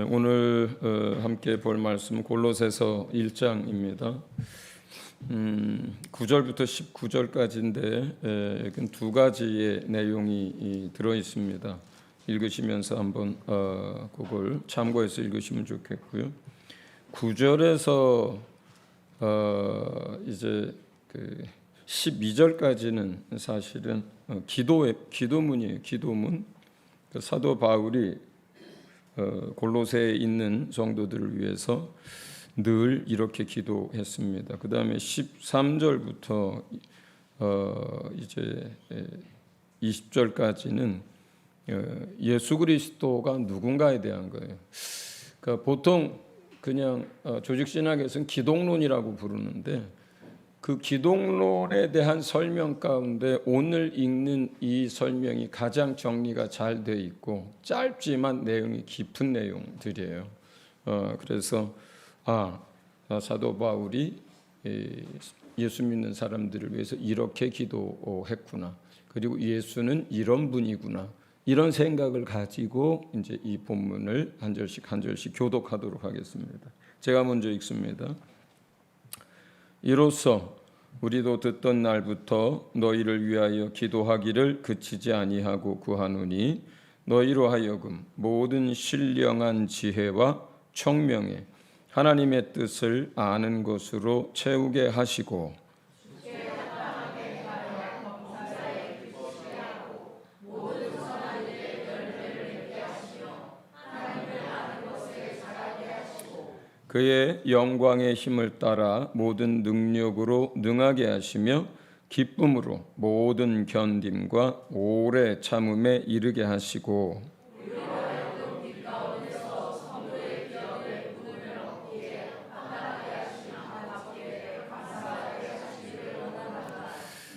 오늘 함께 볼 말씀은 골로새서 1장입니다. 9절부터 19절까지인데 여기 두 가지의 내용이 들어 있습니다. 읽으시면서 한번 그걸 참고해서 읽으시면 좋겠고요. 9절에서 이제 12절까지는 사실은 기도문이에요. 기도문. 사도 바울이 골로새에 있는 성도들을 위해서 늘 이렇게 기도했습니다. 그 다음에 13절부터 이제 20절까지는 예수 그리스도가 누군가에 대한 거예요. 그러니까 보통 그냥 조직 신학에서는 기독론이라고 부르는데 그 기독론에 대한 설명 가운데 오늘 읽는 이 설명이 가장 정리가 잘 돼 있고 짧지만 내용이 깊은 내용들이에요. 그래서 사도 바울이 예수 믿는 사람들을 위해서 이렇게 기도했구나. 그리고 예수는 이런 분이구나. 이런 생각을 가지고 이제 이 본문을 한 절씩 한 절씩 교독하도록 하겠습니다. 제가 먼저 읽습니다. 이로써 우리도 듣던 날부터 너희를 위하여 기도하기를 그치지 아니하고 구하노니 너희로 하여금 모든 신령한 지혜와 총명에 하나님의 뜻을 아는 것으로 채우게 하시고 그의 영광의 힘을 따라 모든 능력으로 능하게 하시며 기쁨으로 모든 견딤과 오래 참음에 이르게 하시고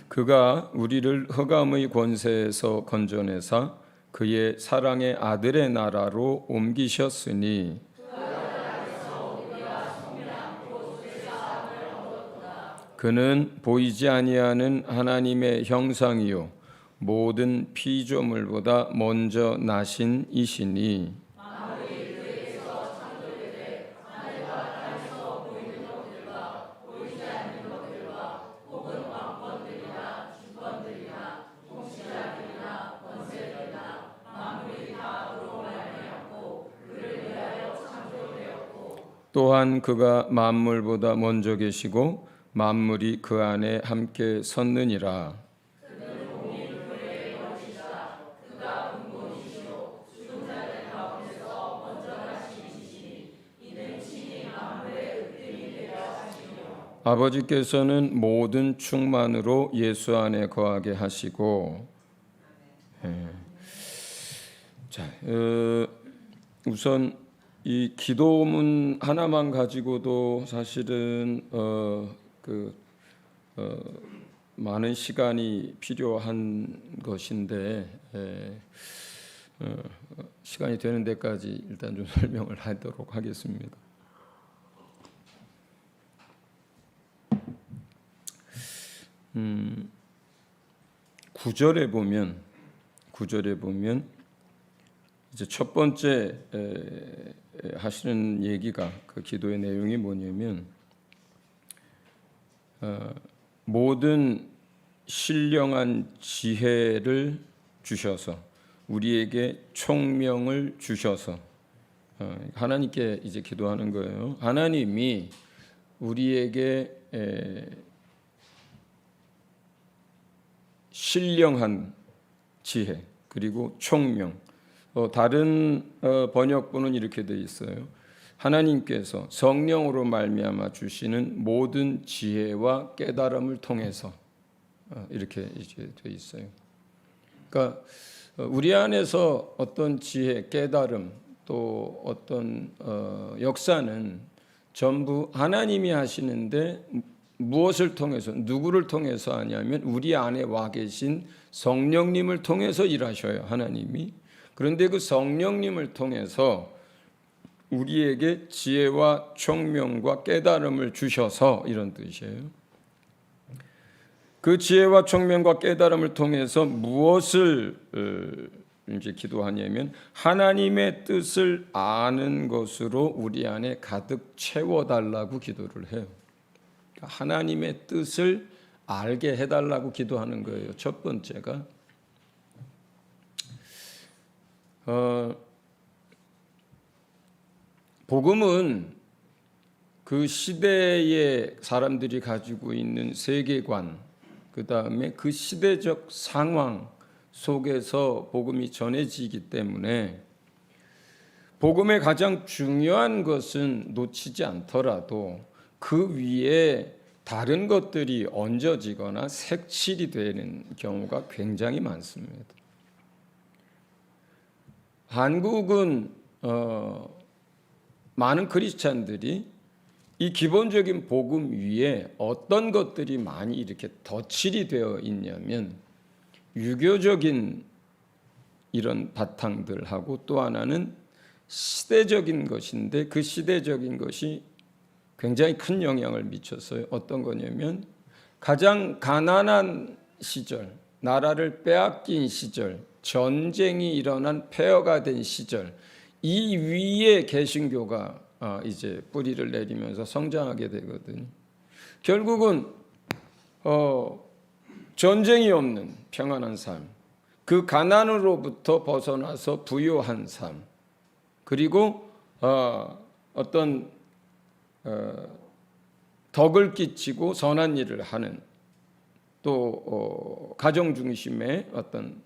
그가 우리를 흑암의 권세에서 건져내사 그의 사랑의 아들의 나라로 옮기셨으니 그는 보이지 아니하는 하나님의 형상이요 모든 피조물보다 먼저 나신 이시니 또한 그가 만물보다 먼저 계시고 만물이 그 안에 함께 섰느니라. 아버지께서는 모든 충만으로 예수 안에 거하게 하시고 우선 이 기도문 하나만 가지고도 사실은 많은 시간이 필요한 것인데 시간이 되는 데까지 일단 좀 설명을 하도록 하겠습니다. 구절에 보면 이제 첫 번째 하시는 얘기가 그 기도의 내용이 뭐냐면 모든 신령한 지혜를 주셔서 우리에게 총명을 주셔서 하나님께 이제 기도하는 거예요. 하나님이 우리에게 신령한 지혜 그리고 총명 다른 번역본은 이렇게 되어 있어요. 하나님께서 성령으로 말미암아 주시는 모든 지혜와 깨달음을 통해서 이렇게 이제 되어 있어요. 그러니까 우리 안에서 어떤 지혜, 깨달음 또 어떤 역사는 전부 하나님이 하시는데 무엇을 통해서 누구를 통해서 하냐면 우리 안에 와 계신 성령님을 통해서 일하셔요. 하나님이. 그런데 그 성령님을 통해서 우리에게 지혜와 총명과 깨달음을 주셔서 이런 뜻이에요. 그 지혜와 총명과 깨달음을 통해서 무엇을 이제 기도하냐면 하나님의 뜻을 아는 것으로 우리 안에 가득 채워달라고 기도를 해요. 하나님의 뜻을 알게 해달라고 기도하는 거예요. 첫 번째가 복음은 그 시대의 사람들이 가지고 있는 세계관, 그 다음에 그 시대적 상황 속에서 복음이 전해지기 때문에 복음의 가장 중요한 것은 놓치지 않더라도 그 위에 다른 것들이 얹어지거나 색칠이 되는 경우가 굉장히 많습니다. 한국은 많은 크리스찬들이 이 기본적인 복음 위에 어떤 것들이 많이 이렇게 덧칠이 되어 있냐면 유교적인 이런 바탕들하고 또 하나는 시대적인 것인데 그 시대적인 것이 굉장히 큰 영향을 미쳤어요. 어떤 거냐면 가장 가난한 시절, 나라를 빼앗긴 시절, 전쟁이 일어난 폐허가 된 시절, 이 위에 개신교가 이제 뿌리를 내리면서 성장하게 되거든요. 결국은 전쟁이 없는 평안한 삶, 그 가난으로부터 벗어나서 부유한 삶, 그리고 어떤 덕을 끼치고 선한 일을 하는 또 가정 중심의 어떤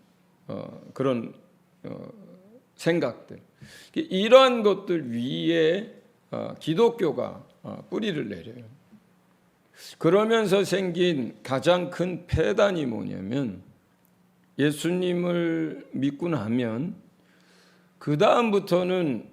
그런 생각들, 이러한 것들 위에 기독교가 뿌리를 내려요. 그러면서 생긴 가장 큰 폐단이 뭐냐면 예수님을 믿고 나면 그 다음부터는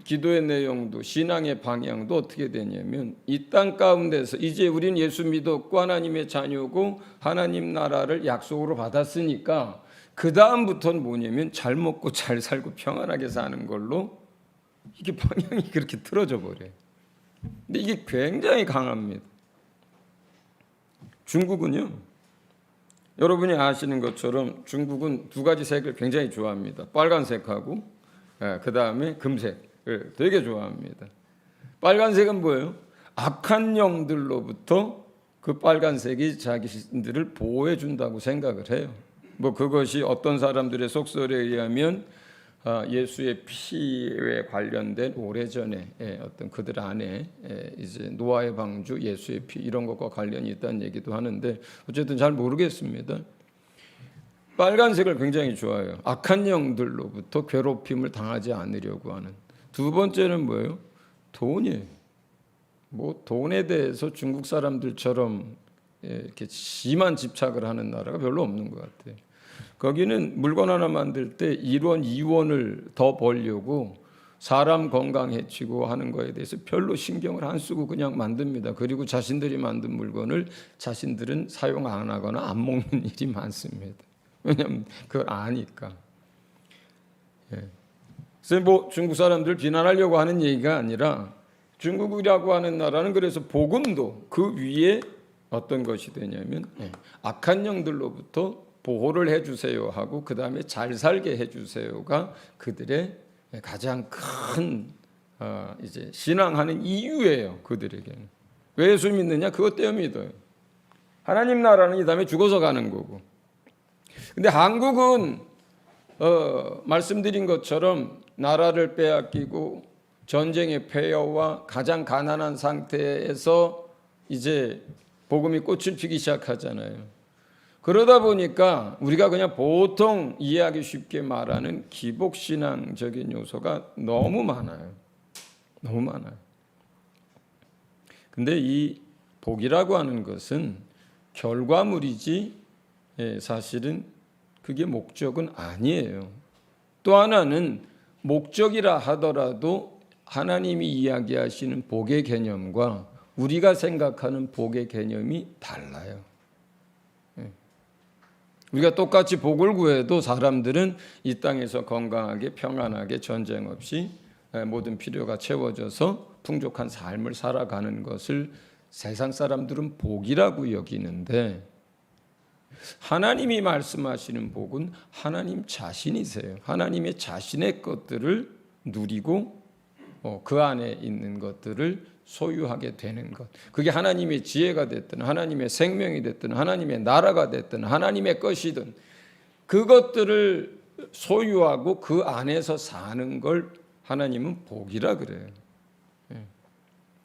기도의 내용도 신앙의 방향도 어떻게 되냐면 이 땅 가운데서 이제 우린 예수 믿었고 하나님의 자녀고 하나님 나라를 약속으로 받았으니까 그 다음부터는 뭐냐면 잘 먹고 잘 살고 평안하게 사는 걸로 이게 방향이 그렇게 틀어져 버려요. 근데 이게 굉장히 강합니다. 중국은요, 여러분이 아시는 것처럼 중국은 두 가지 색을 굉장히 좋아합니다. 빨간색하고 그 다음에 금색을 되게 좋아합니다. 빨간색은 뭐예요? 악한 영들로부터 그 빨간색이 자기들을 보호해 준다고 생각을 해요. 뭐 그것이 어떤 사람들의 속설에 의하면 예수의 피에 관련된 오래전에 어떤 그들 안에 이제 노아의 방주, 예수의 피 이런 것과 관련이 있다는 얘기도 하는데 어쨌든 잘 모르겠습니다. 빨간색을 굉장히 좋아해요. 악한 영들로부터 괴롭힘을 당하지 않으려고 하는. 두 번째는 뭐예요? 돈이에요. 뭐 돈에 대해서 중국 사람들처럼 이렇게 심한 집착을 하는 나라가 별로 없는 것 같아요. 거기는 물건 하나 만들 때 1원, 2원을 더 벌려고 사람 건강 해치고 하는 거에 대해서 별로 신경을 안 쓰고 그냥 만듭니다. 그리고 자신들이 만든 물건을 자신들은 사용 안 하거나 안 먹는 일이 많습니다. 왜냐하면 그걸 아니까. 그래서 뭐 중국 사람들 비난하려고 하는 얘기가 아니라 중국이라고 하는 나라는 그래서 복음도 그 위에 어떤 것이 되냐면 악한 영들로부터 보호를 해주세요 하고 그 다음에 잘 살게 해주세요가 그들의 가장 큰 이제 신앙하는 이유예요. 그들에게는. 왜 예수 믿느냐? 그것 때문에 믿어요. 하나님 나라는 이 다음에 죽어서 가는 거고. 근데 한국은 말씀드린 것처럼 나라를 빼앗기고 전쟁의 폐허와 가장 가난한 상태에서 이제 복음이 꽃을 피기 시작하잖아요. 그러다 보니까 우리가 그냥 보통 이해하기 쉽게 말하는 기복신앙적인 요소가 너무 많아요. 너무 많아요. 근데 이 복이라고 하는 것은 결과물이지 사실은 그게 목적은 아니에요. 또 하나는 목적이라 하더라도 하나님이 이야기하시는 복의 개념과 우리가 생각하는 복의 개념이 달라요. 우리가 똑같이 복을 구해도 사람들은 이 땅에서 건강하게 평안하게 전쟁 없이 모든 필요가 채워져서 풍족한 삶을 살아가는 것을 세상 사람들은 복이라고 여기는데 하나님이 말씀하시는 복은 하나님 자신이세요. 하나님의 자신의 것들을 누리고 그 안에 있는 것들을 소유하게 되는 것. 그게 하나님의 지혜가 됐든 하나님의 생명이 됐든 하나님의 나라가 됐든 하나님의 것이든 그것들을 소유하고 그 안에서 사는 걸 하나님은 복이라 그래요.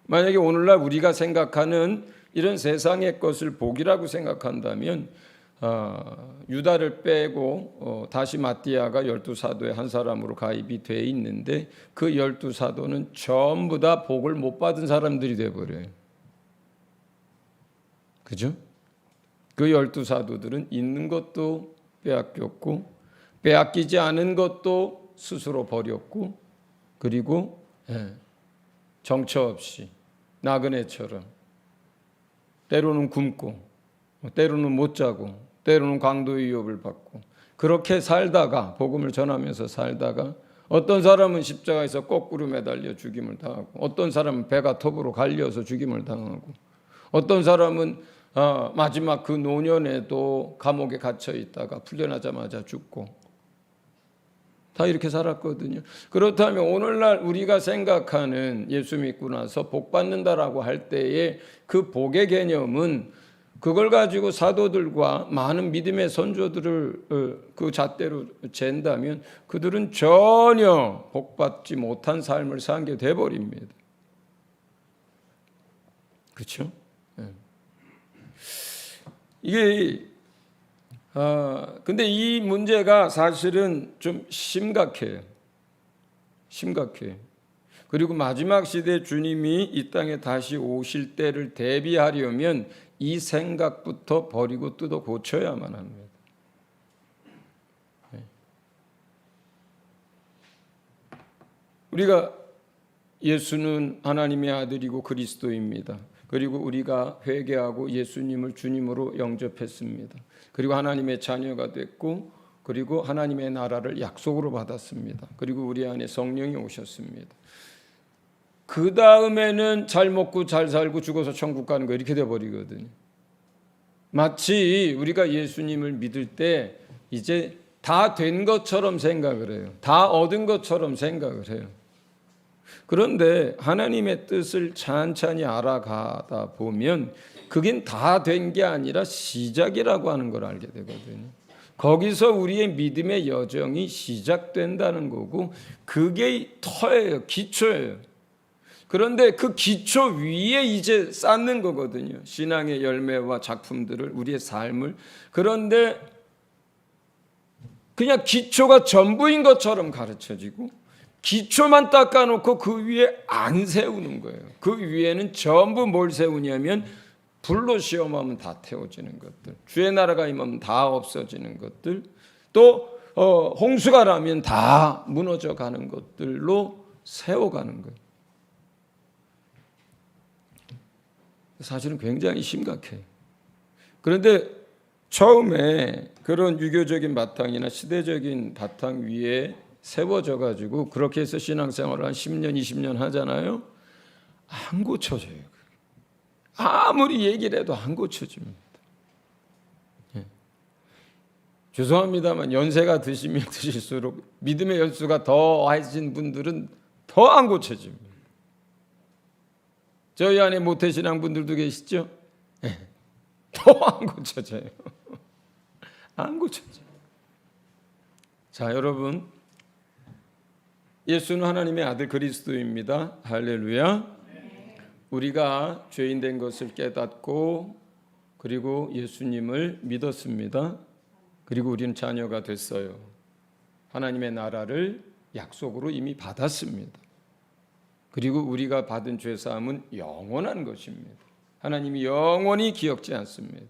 만약에 오늘날 우리가 생각하는 이런 세상의 것을 복이라고 생각한다면 유다를 빼고 다시 마띠아가 12사도의 한 사람으로 가입이 돼 있는데 그 12사도는 전부 다 복을 못 받은 사람들이 돼버려요. 그죠? 그 12사도들은 있는 것도 빼앗겼고 빼앗기지 않은 것도 스스로 버렸고 그리고 정처 없이 나그네처럼 때로는 굶고 때로는 못 자고 때로는 강도의 위협을 받고 그렇게 살다가 복음을 전하면서 살다가 어떤 사람은 십자가에서 거꾸로 매달려 죽임을 당하고 어떤 사람은 배가 톱으로 갈려서 죽임을 당하고 어떤 사람은 마지막 그 노년에도 감옥에 갇혀 있다가 풀려나자마자 죽고 다 이렇게 살았거든요. 그렇다면 오늘날 우리가 생각하는 예수 믿고 나서 복 받는다라고 할 때의 그 복의 개념은 그걸 가지고 사도들과 많은 믿음의 선조들을 그 잣대로 잰다면 그들은 전혀 복받지 못한 삶을 살게 돼버립니다. 그렇죠? 이게 근데 이 문제가 사실은 좀 심각해요. 그리고 마지막 시대 주님이 이 땅에 다시 오실 때를 대비하려면 이 생각부터 버리고 뜯어 고쳐야만 합니다. 우리가 예수는 하나님의 아들이고 그리스도입니다. 그리고 우리가 회개하고 예수님을 주님으로 영접했습니다. 그리고 하나님의 자녀가 됐고 그리고 하나님의 나라를 약속으로 받았습니다. 그리고 우리 안에 성령이 오셨습니다. 그 다음에는 잘 먹고 잘 살고 죽어서 천국 가는 거 이렇게 돼버리거든요. 마치 우리가 예수님을 믿을 때 이제 다 된 것처럼 생각을 해요. 다 얻은 것처럼 생각을 해요. 그런데 하나님의 뜻을 찬찬히 알아가다 보면 그긴 다 된 게 아니라 시작이라고 하는 걸 알게 되거든요. 거기서 우리의 믿음의 여정이 시작된다는 거고 그게 터예요. 기초예요. 그런데 그 기초 위에 이제 쌓는 거거든요. 신앙의 열매와 작품들을 우리의 삶을. 그런데 그냥 기초가 전부인 것처럼 가르쳐지고 기초만 닦아놓고 그 위에 안 세우는 거예요. 그 위에는 전부 뭘 세우냐면 불로 시험하면 다 태워지는 것들, 주의 나라가 임하면 다 없어지는 것들, 또 홍수가 나면 다 무너져 가는 것들로 세워가는 거예요. 사실은 굉장히 심각해요. 그런데 처음에 그런 유교적인 바탕이나 시대적인 바탕 위에 세워져 가지고 그렇게 해서 신앙생활을 한 10년, 20년 하잖아요. 안 고쳐져요. 아무리 얘기를 해도 안 고쳐집니다. 죄송합니다만 연세가 드시면 드실수록 믿음의 연수가 더하신 분들은 더 안 고쳐집니다. 저희 안에 모태신앙 분들도 계시죠? 더 안 고쳐져요. 안 고쳐져요. 자, 여러분, 예수는 하나님의 아들 그리스도입니다. 할렐루야. 우리가 죄인 된 것을 깨닫고 그리고 예수님을 믿었습니다. 그리고 우리는 자녀가 됐어요. 하나님의 나라를 약속으로 이미 받았습니다. 그리고 우리가 받은 죄사함은 영원한 것입니다. 하나님이 영원히 기억지 않습니다.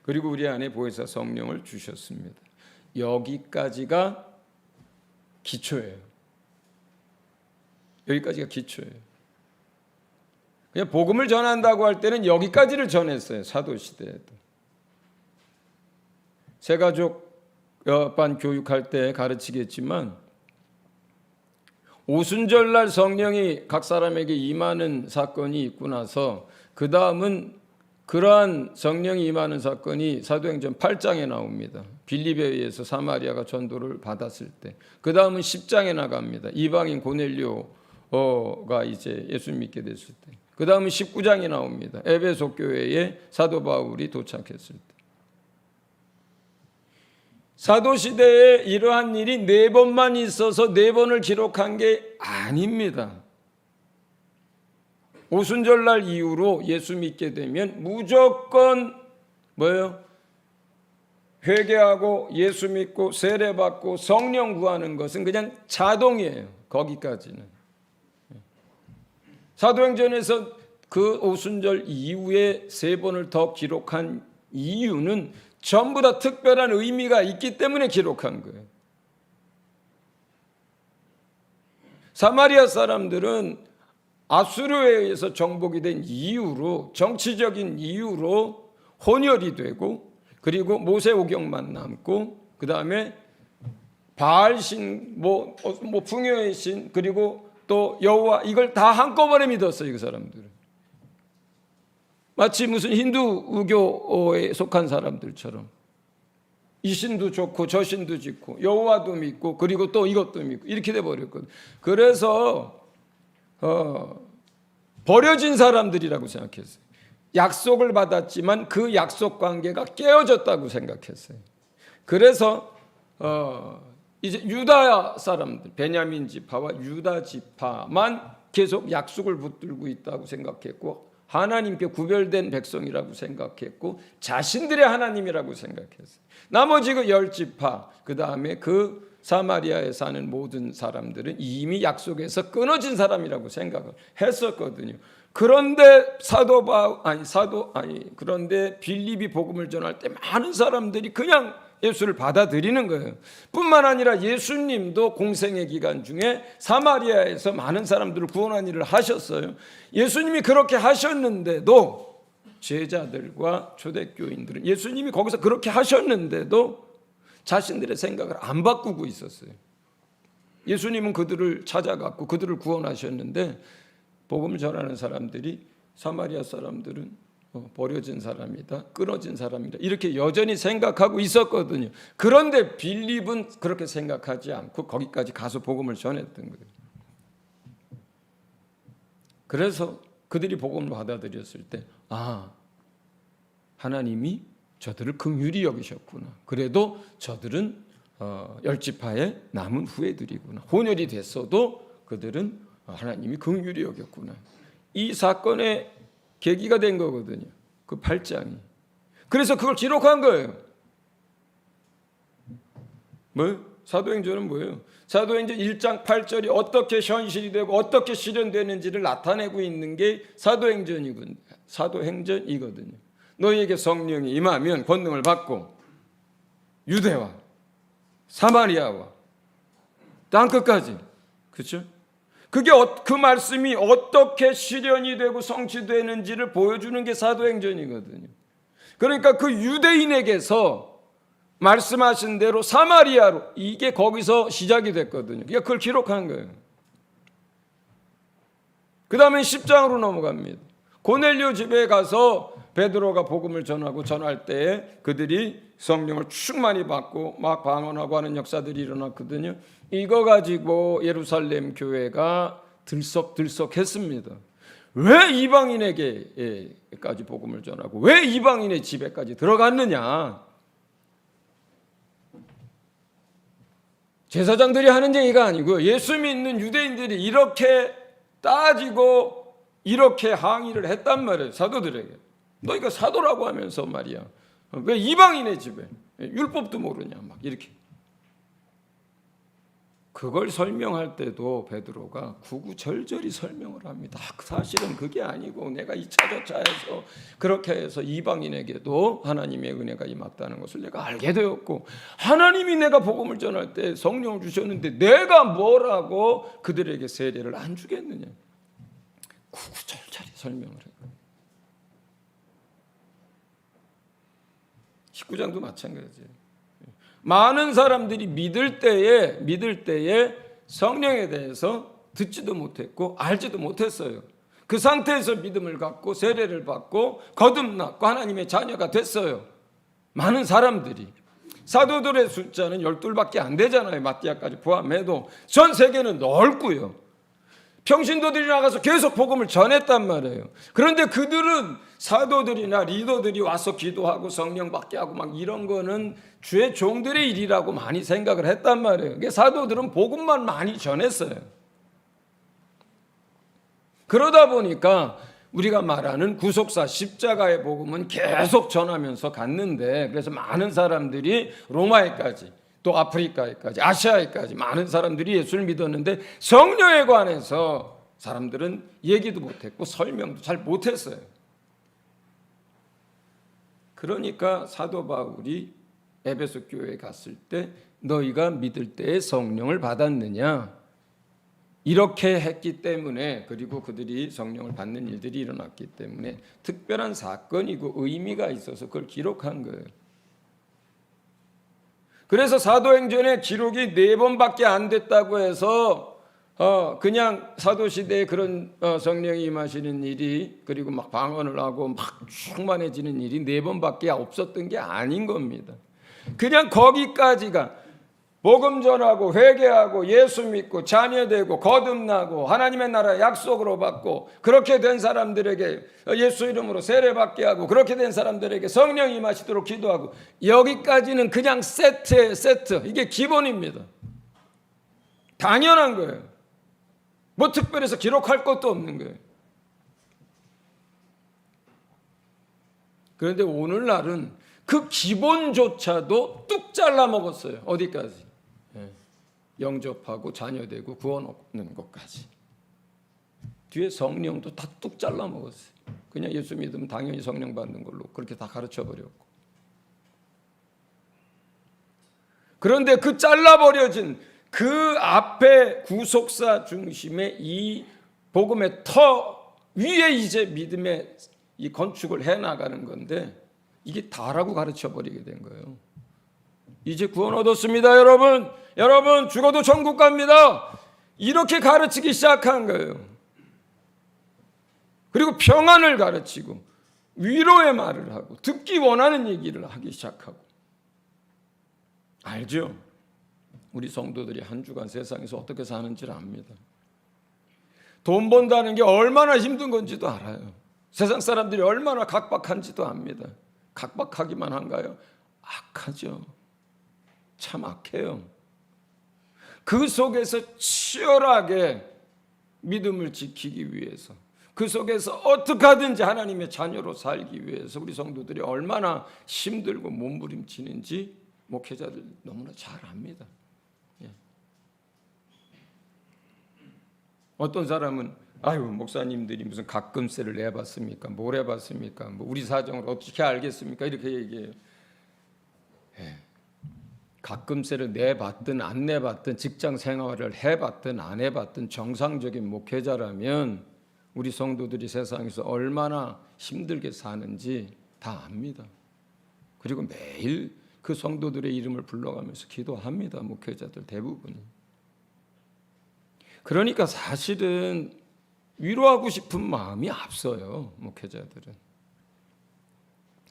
그리고 우리 안에 보혜사 성령을 주셨습니다. 여기까지가 기초예요. 여기까지가 기초예요. 그냥 복음을 전한다고 할 때는 여기까지를 전했어요. 사도시대에도. 새가족반 교육할 때 가르치겠지만 오순절날 성령이 각 사람에게 임하는 사건이 있고 나서 그 다음은 그러한 성령이 임하는 사건이 사도행전 8장에 나옵니다. 빌립에 의해서 사마리아가 전도를 받았을 때. 그 다음은 10장에 나갑니다. 이방인 고넬료가 이제 예수 믿게 됐을 때. 그 다음은 19장에 나옵니다. 에베소 교회에 사도 바울이 도착했을 때. 사도시대에 이러한 일이 4번만 있어서 4번을 기록한 게 아닙니다. 오순절날 이후로 예수 믿게 되면 무조건 뭐예요? 회개하고 예수 믿고 세례받고 성령 구하는 것은 그냥 자동이에요. 거기까지는. 사도행전에서 그 오순절 이후에 3번을 더 기록한 이유는 전부 다 특별한 의미가 있기 때문에 기록한 거예요. 사마리아 사람들은 아수르에 의해서 정복이 된 이유로, 정치적인 이유로 혼혈이 되고, 그리고 모세 오경만 남고, 그 다음에 바알신, 풍요의 신, 그리고 또 여호와, 이걸 다 한꺼번에 믿었어요. 그 사람들은 마치 무슨 힌두교에 속한 사람들처럼 이 신도 좋고 저 신도 짓고 여호와도 믿고 그리고 또 이것도 믿고 이렇게 돼버렸거든. 그래서 버려진 사람들이라고 생각했어요. 약속을 받았지만 그 약속 관계가 깨어졌다고 생각했어요. 그래서 이제 유다 사람들, 베냐민 지파와 유다 지파만 계속 약속을 붙들고 있다고 생각했고, 하나님께 구별된 백성이라고 생각했고, 자신들의 하나님이라고 생각했어요. 나머지 그 10지파, 그 다음에 그 사마리아에 사는 모든 사람들은 이미 약속에서 끊어진 사람이라고 생각을 했었거든요. 그런데 그런데 빌립이 복음을 전할 때 많은 사람들이 그냥 예수를 받아들이는 거예요. 뿐만 아니라 예수님도 공생의 기간 중에 사마리아에서 많은 사람들을 구원한 일을 하셨어요. 예수님이 그렇게 하셨는데도 제자들과 초대교인들은 예수님이 거기서 그렇게 하셨는데도 자신들의 생각을 안 바꾸고 있었어요. 예수님은 그들을 찾아갔고 그들을 구원하셨는데 복음을 전하는 사람들이 사마리아 사람들은 버려진 사람이다, 끊어진 사람이다 이렇게 여전히 생각하고 있었거든요. 그런데 빌립은 그렇게 생각하지 않고 거기까지 가서 복음을 전했던 거예요. 그래서 그들이 복음을 받아들였을 때 하나님이 저들을 긍휼히 여기셨구나. 그래도 저들은 10지파의 남은 후예들이구나. 혼혈이 됐어도 그들은 하나님이 긍휼히 여겼구나. 이 사건의 계기가 된 거거든요. 그 8장이. 그래서 그걸 기록한 거예요. 사도행전은 뭐예요? 사도행전 1장 8절이 어떻게 현실이 되고 어떻게 실현되는지를 나타내고 있는 게 사도행전이거든요. 너희에게 성령이 임하면 권능을 받고 유대와 사마리아와 땅끝까지, 그렇죠? 그게 그 말씀이 어떻게 실현이 되고 성취되는지를 보여주는 게 사도행전이거든요. 그러니까 그 유대인에게서 말씀하신 대로 사마리아로, 이게 거기서 시작이 됐거든요. 그러니까 그걸 기록한 거예요. 그 다음에 10장으로 넘어갑니다. 고넬료 집에 가서 베드로가 복음을 전할 때에 그들이 성령을 충만히 받고 막 방언하고 하는 역사들이 일어났거든요. 이거 가지고 예루살렘 교회가 들썩들썩했습니다. 왜 이방인에게까지 복음을 전하고 왜 이방인의 집에까지 들어갔느냐? 제사장들이 하는 얘기가 아니고요. 예수 믿는 유대인들이 이렇게 따지고 이렇게 항의를 했단 말이에요. 사도들에게. 너희가 사도라고 하면서 말이야. 왜 이방인의 집에 율법도 모르냐 막 이렇게. 그걸 설명할 때도 베드로가 구구절절히 설명을 합니다. 사실은 그게 아니고 내가 2차 저차해서 그렇게 해서 이방인에게도 하나님의 은혜가 임했다는 것을 내가 알게 되었고, 하나님이 내가 복음을 전할 때 성령을 주셨는데 내가 뭐라고 그들에게 세례를 안 주겠느냐. 구구절절히 설명을 해요. 19장도 마찬가지예요. 많은 사람들이 믿을 때에 성령에 대해서 듣지도 못했고 알지도 못했어요. 그 상태에서 믿음을 갖고 세례를 받고 거듭났고 하나님의 자녀가 됐어요. 많은 사람들이. 사도들의 숫자는 12밖에 안 되잖아요. 마띠아까지 포함해도. 전 세계는 넓고요. 평신도들이 나가서 계속 복음을 전했단 말이에요. 그런데 그들은 사도들이나 리더들이 와서 기도하고 성령 받게 하고 막 이런 거는 주의 종들의 일이라고 많이 생각을 했단 말이에요. 그러니까 사도들은 복음만 많이 전했어요. 그러다 보니까 우리가 말하는 구속사 십자가의 복음은 계속 전하면서 갔는데, 그래서 많은 사람들이 로마에까지 또 아프리카에까지 아시아에까지 많은 사람들이 예수를 믿었는데 성령에 관해서 사람들은 얘기도 못했고 설명도 잘 못했어요. 그러니까 사도 바울이 에베소 교회에 갔을 때 너희가 믿을 때에 성령을 받았느냐, 이렇게 했기 때문에, 그리고 그들이 성령을 받는 일들이 일어났기 때문에 특별한 사건이고 의미가 있어서 그걸 기록한 거예요. 그래서 사도행전의 기록이 4번밖에 안 됐다고 해서 그냥 사도시대에 그런 성령이 임하시는 일이, 그리고 막 방언을 하고 막 충만해지는 일이 4번밖에 없었던 게 아닌 겁니다. 그냥 거기까지가 복음 전하고 회개하고 예수 믿고 자녀되고 거듭나고 하나님의 나라 약속으로 받고 그렇게 된 사람들에게 예수 이름으로 세례받게 하고 그렇게 된 사람들에게 성령이 임하시도록 기도하고, 여기까지는 그냥 세트. 이게 기본입니다. 당연한 거예요. 뭐 특별해서 기록할 것도 없는 거예요. 그런데 오늘날은 그 기본조차도 뚝 잘라 먹었어요. 어디까지? 영접하고 자녀되고 구원 얻는 것까지. 뒤에 성령도 다 뚝 잘라 먹었어요. 그냥 예수 믿으면 당연히 성령 받는 걸로 그렇게 다 가르쳐 버렸고. 그런데 그 잘라버려진 그 앞에 구속사 중심의 이 복음의 터 위에 이제 믿음의 이 건축을 해나가는 건데, 이게 다라고 가르쳐 버리게 된 거예요. 이제 구원 얻었습니다, 여러분. 여러분 죽어도 천국 갑니다. 이렇게 가르치기 시작한 거예요. 그리고 평안을 가르치고 위로의 말을 하고 듣기 원하는 얘기를 하기 시작하고. 알죠? 우리 성도들이 한 주간 세상에서 어떻게 사는지를 압니다. 돈 번다는 게 얼마나 힘든 건지도 알아요. 세상 사람들이 얼마나 각박한지도 압니다. 각박하기만 한가요? 악하죠. 참 악해요. 그 속에서 치열하게 믿음을 지키기 위해서, 그 속에서 어떻게 하든지 하나님의 자녀로 살기 위해서 우리 성도들이 얼마나 힘들고 몸부림치는지 목회자들 너무나 잘 압니다. 예. 어떤 사람은 아유 목사님들이 무슨 가끔세를 내봤습니까? 뭘 해봤습니까? 뭐 우리 사정을 어떻게 알겠습니까? 이렇게 얘기해요. 예. 가끔세를 내봤든 안 내봤든 직장 생활을 해봤든 안 해봤든 정상적인 목회자라면 우리 성도들이 세상에서 얼마나 힘들게 사는지 다 압니다. 그리고 매일 그 성도들의 이름을 불러가면서 기도합니다. 목회자들 대부분이. 그러니까 사실은 위로하고 싶은 마음이 앞서요. 목회자들은.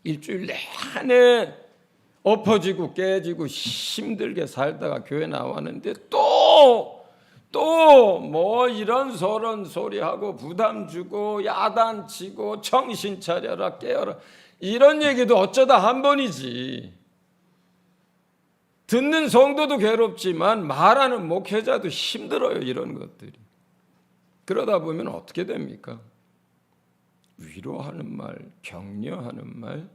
일주일 내내 엎어지고 깨지고 힘들게 살다가 교회 나왔는데 또 뭐 이런 저런 소리하고 부담 주고 야단치고 정신 차려라 깨어라 이런 얘기도 어쩌다 한 번이지. 듣는 성도도 괴롭지만 말하는 목회자도 힘들어요. 이런 것들이. 그러다 보면 어떻게 됩니까? 위로하는 말, 격려하는 말,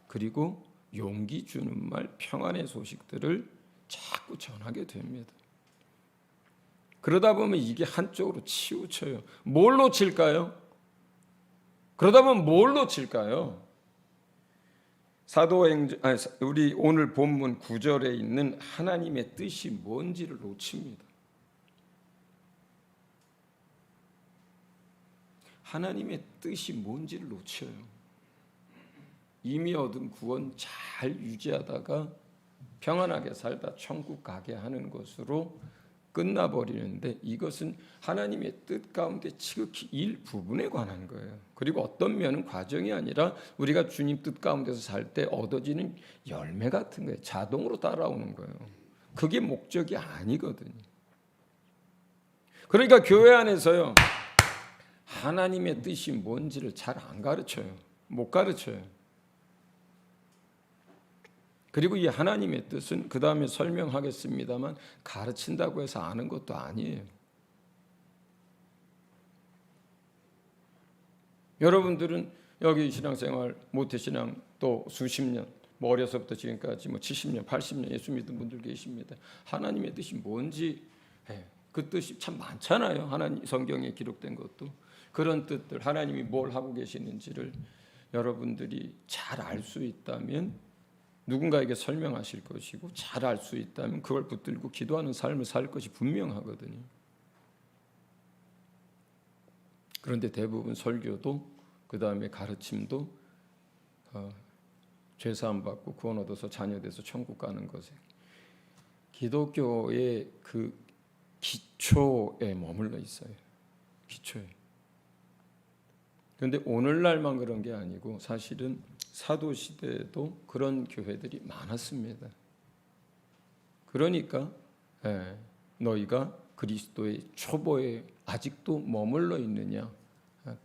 그리고 용기 주는 말, 평안의 소식들을 자꾸 전하게 됩니다. 그러다 보면 이게 한쪽으로 치우쳐요. 뭘 놓칠까요? 그러다 보면 뭘 놓칠까요? 우리 오늘 본문 9절에 있는 하나님의 뜻이 뭔지를 놓칩니다. 하나님의 뜻이 뭔지를 놓쳐요. 이미 얻은 구원 잘 유지하다가 평안하게 살다 천국 가게 하는 것으로 끝나버리는데 이것은 하나님의 뜻 가운데 지극히 일부분에 관한 거예요. 그리고 어떤 면은 과정이 아니라 우리가 주님 뜻 가운데서 살 때 얻어지는 열매 같은 거예요. 자동으로 따라오는 거예요. 그게 목적이 아니거든요. 그러니까 교회 안에서요, 하나님의 뜻이 뭔지를 잘 안 가르쳐요. 못 가르쳐요. 그리고 이 하나님의 뜻은 그 다음에 설명하겠습니다만 가르친다고 해서 아는 것도 아니에요. 여러분들은 여기 신앙생활, 모태신앙 또 수십 년, 뭐 어려서부터 지금까지 뭐 70년, 80년 예수 믿은 분들 계십니다. 하나님의 뜻이 뭔지 그 뜻이 참 많잖아요. 하나님 성경에 기록된 것도. 그런 뜻들, 하나님이 뭘 하고 계시는지를 여러분들이 잘 알 수 있다면 누군가에게 설명하실 것이고 잘 알 수 있다면 그걸 붙들고 기도하는 삶을 살 것이 분명하거든요. 그런데 대부분 설교도 그 다음에 가르침도 죄사함 받고 구원 얻어서 자녀 돼서 천국 가는 것에 기독교의 그 기초에 머물러 있어요. 기초에. 그런데 오늘날만 그런 게 아니고 사실은 사도 시대에도 그런 교회들이 많았습니다. 그러니까 너희가 그리스도의 초보에 아직도 머물러 있느냐,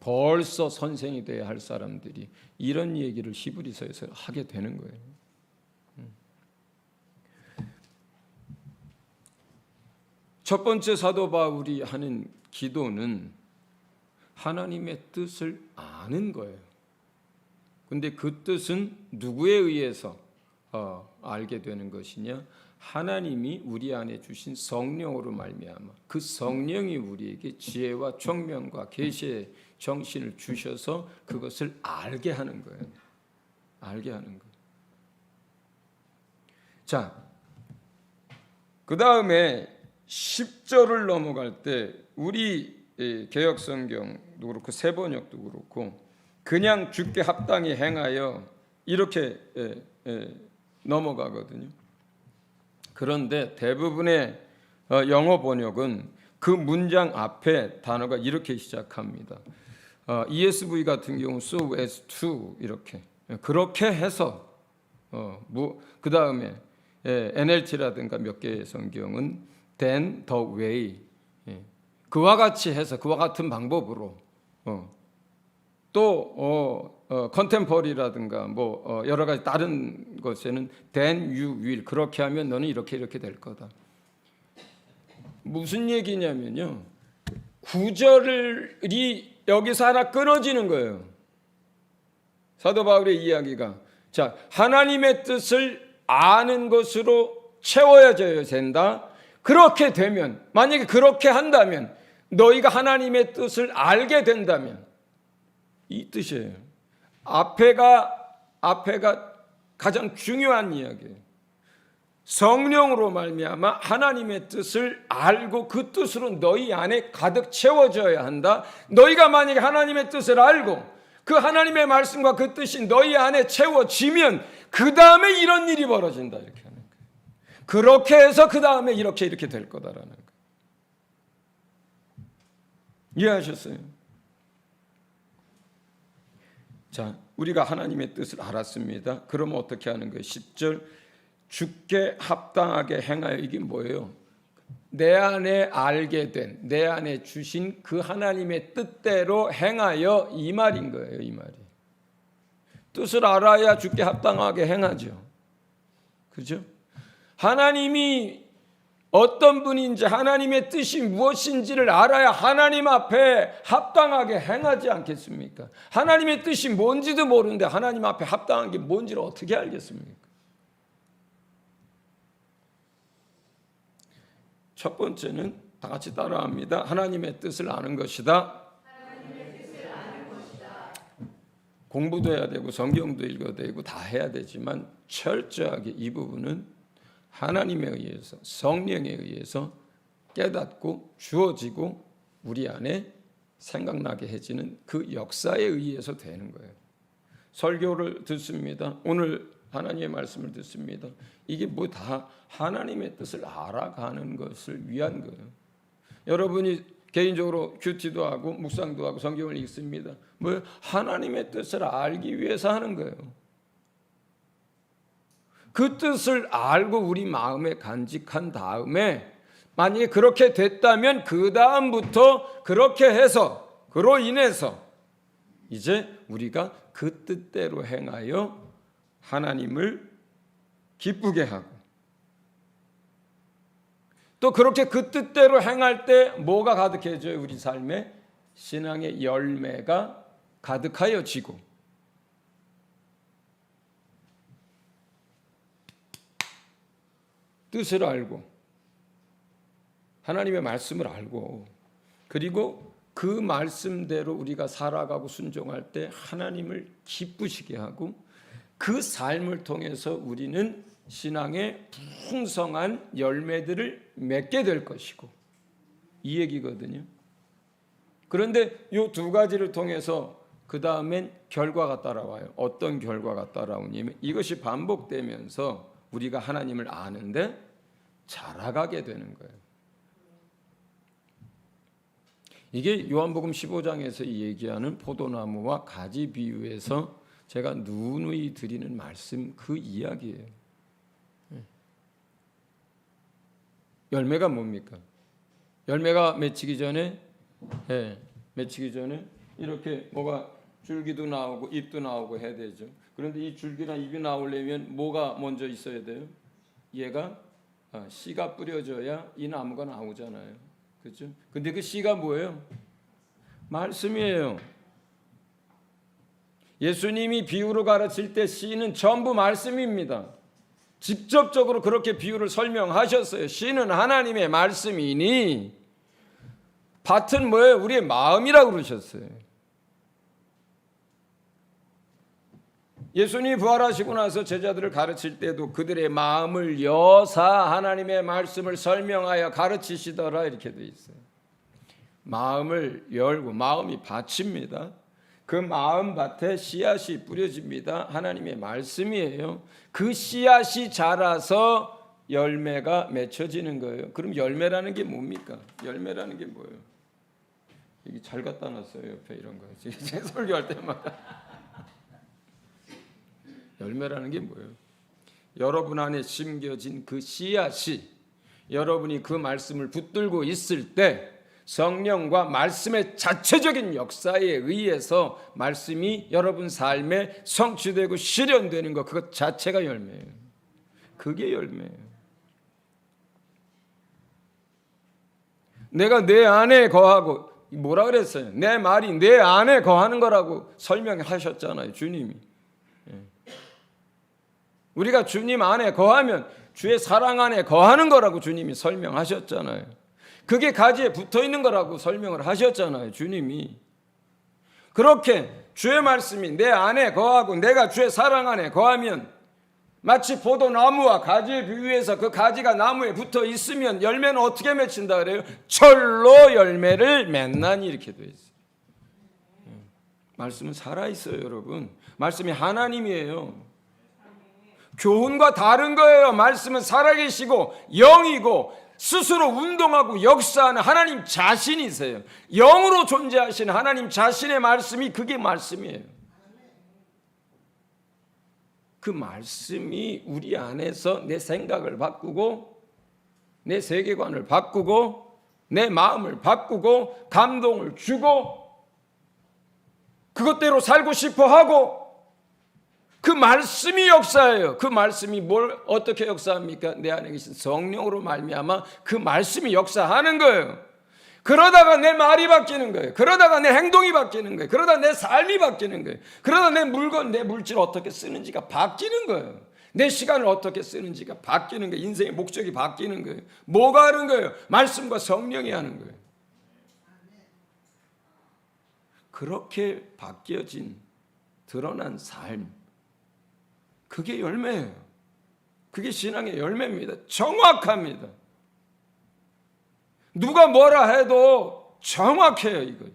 벌써 선생이 되어야 할 사람들이 이런 얘기를 히브리서에서 하게 되는 거예요. 첫 번째 사도 바울이 하는 기도는 하나님의 뜻을 아는 거예요. 근데 그 뜻은 누구에 의해서 알게 되는 것이냐? 하나님이 우리 안에 주신 성령으로 말미암아 그 성령이 우리에게 지혜와 총명과 계시의 정신을 주셔서 그것을 알게 하는 거예요. 알게 하는 거예요. 자, 그 다음에 10절을 넘어갈 때 우리 개역성경도 그렇고 세번역도 그렇고 그냥 주께 합당히 행하여 이렇게 넘어가거든요. 그런데 대부분의 영어 번역은 그 문장 앞에 단어가 이렇게 시작합니다. ESV 같은 경우 so as to 이렇게 그렇게 해서 그 다음에 NLT라든가 몇 개의 성경은 then the way 그와 같이 해서 그와 같은 방법으로 또 컨템퍼리라든가 뭐 여러 가지 다른 것에는 then you will 그렇게 하면 너는 이렇게 될 거다. 무슨 얘기냐면요, 구절이 여기서 하나 끊어지는 거예요. 사도 바울의 이야기가 자 하나님의 뜻을 아는 것으로 채워져야 된다. 그렇게 되면 만약에 그렇게 한다면 너희가 하나님의 뜻을 알게 된다면 이 뜻이에요. 앞에가 가장 중요한 이야기예요. 성령으로 말미암아 하나님의 뜻을 알고 그 뜻으로 너희 안에 가득 채워져야 한다. 너희가 만약에 하나님의 뜻을 알고 그 하나님의 말씀과 그 뜻이 너희 안에 채워지면 그 다음에 이런 일이 벌어진다 이렇게 하는 거예요. 그렇게 해서 그 다음에 이렇게 될 거다라는 거예요. 이해하셨어요? 자, 우리가 하나님의 뜻을 알았습니다. 그러면 어떻게 하는 거예요? 10절 주께 합당하게 행하여 이게 뭐예요? 내 안에 알게 된, 내 안에 주신 그 하나님의 뜻대로 행하여 이 말인 거예요. 이 말이. 뜻을 알아야 주께 합당하게 행하죠. 그죠? 하나님이 어떤 분인지 하나님의 뜻이 무엇인지를 알아야 하나님 앞에 합당하게 행하지 않겠습니까? 하나님의 뜻이 뭔지도 모르는데 하나님 앞에 합당한 게 뭔지를 어떻게 알겠습니까? 첫 번째는 다 같이 따라합니다. 하나님의 뜻을 아는 것이다. 하나님의 뜻을 아는 것이다. 공부도 해야 되고 성경도 읽어야 되고 다 해야 되지만 철저하게 이 부분은 하나님에 의해서 성령에 의해서 깨닫고 주어지고 우리 안에 생각나게 해지는 그 역사에 의해서 되는 거예요. 설교를 듣습니다. 오늘 하나님의 말씀을 듣습니다. 이게 뭐 다 하나님의 뜻을 알아가는 것을 위한 거예요. 여러분이 개인적으로 큐티도 하고 묵상도 하고 성경을 읽습니다. 뭐 하나님의 뜻을 알기 위해서 하는 거예요. 그 뜻을 알고 우리 마음에 간직한 다음에 만약에 그렇게 됐다면 그 다음부터 그렇게 해서 그로 인해서 이제 우리가 그 뜻대로 행하여 하나님을 기쁘게 하고 또 그렇게 그 뜻대로 행할 때 뭐가 가득해져요? 우리 삶에 신앙의 열매가 가득하여지고 뜻을 알고 하나님의 말씀을 알고 그리고 그 말씀대로 우리가 살아가고 순종할 때 하나님을 기쁘시게 하고 그 삶을 통해서 우리는 신앙의 풍성한 열매들을 맺게 될 것이고 이 얘기거든요. 그런데 이 두 가지를 통해서 그 다음엔 결과가 따라와요. 어떤 결과가 따라오냐면 이것이 반복되면서 우리가 하나님을 아는데 자라가게 되는 거예요. 이게 요한복음 15장에서 얘기하는 포도나무와 가지 비유에서 제가 누누이 드리는 말씀 그 이야기예요. 열매가 뭡니까? 열매가 맺히기 전에 이렇게 뭐가 줄기도 나오고 잎도 나오고 해야 되죠. 그런데 이 줄기나 잎이 나오려면 뭐가 먼저 있어야 돼요? 얘가 씨가 뿌려져야 이 나무가 나오잖아요. 그렇죠? 근데 그 씨가 뭐예요? 말씀이에요. 예수님이 비유로 가르칠 때 씨는 전부 말씀입니다. 직접적으로 그렇게 비유를 설명하셨어요. 씨는 하나님의 말씀이니 밭은 뭐예요? 우리의 마음이라고 그러셨어요. 예수님이 부활하시고 나서 제자들을 가르칠 때도 그들의 마음을 여사 하나님의 말씀을 설명하여 가르치시더라 이렇게 돼 있어요. 마음을 열고 마음이 밭입니다. 그 마음 밭에 씨앗이 뿌려집니다. 하나님의 말씀이에요. 그 씨앗이 자라서 열매가 맺혀지는 거예요. 그럼 열매라는 게 뭡니까? 열매라는 게 뭐예요? 여기 잘 갖다 놨어요. 옆에 이런 거. 제가 설교할 때마다. 열매라는 게 뭐예요? 여러분 안에 심겨진 그 씨앗이 여러분이 그 말씀을 붙들고 있을 때 성령과 말씀의 자체적인 역사에 의해서 말씀이 여러분 삶에 성취되고 실현되는 것 그것 자체가 열매예요. 그게 열매예요. 내가 내 안에 거하고 뭐라 그랬어요? 내 말이 내 안에 거하는 거라고 설명하셨잖아요. 주님이. 우리가 주님 안에 거하면 주의 사랑 안에 거하는 거라고 주님이 설명하셨잖아요. 그게 가지에 붙어 있는 거라고 설명을 하셨잖아요. 주님이. 그렇게 주의 말씀이 내 안에 거하고 내가 주의 사랑 안에 거하면 마치 포도나무와 가지에 비유해서 그 가지가 나무에 붙어 있으면 열매는 어떻게 맺힌다 그래요? 철로 열매를 맺나니 이렇게 되어 있어요. 말씀은 살아있어요, 여러분. 말씀이 하나님이에요. 교훈과 다른 거예요. 말씀은 살아계시고 영이고 스스로 운동하고 역사하는 하나님 자신이세요. 영으로 존재하시는 하나님 자신의 말씀이 그게 말씀이에요. 그 말씀이 우리 안에서 내 생각을 바꾸고 내 세계관을 바꾸고 내 마음을 바꾸고 감동을 주고 그것대로 살고 싶어 하고 그 말씀이 역사예요. 그 말씀이 뭘 어떻게 역사합니까? 내 안에 계신 성령으로 말미암아 그 말씀이 역사하는 거예요. 그러다가 내 말이 바뀌는 거예요. 그러다가 내 행동이 바뀌는 거예요. 그러다 내 삶이 바뀌는 거예요. 그러다 내 물건, 내 물질을 어떻게 쓰는지가 바뀌는 거예요. 내 시간을 어떻게 쓰는지가 바뀌는 거예요. 인생의 목적이 바뀌는 거예요. 뭐가 하는 거예요? 말씀과 성령이 하는 거예요. 그렇게 바뀌어진 드러난 삶 그게 열매예요. 그게 신앙의 열매입니다. 정확합니다. 누가 뭐라 해도 정확해요, 이거.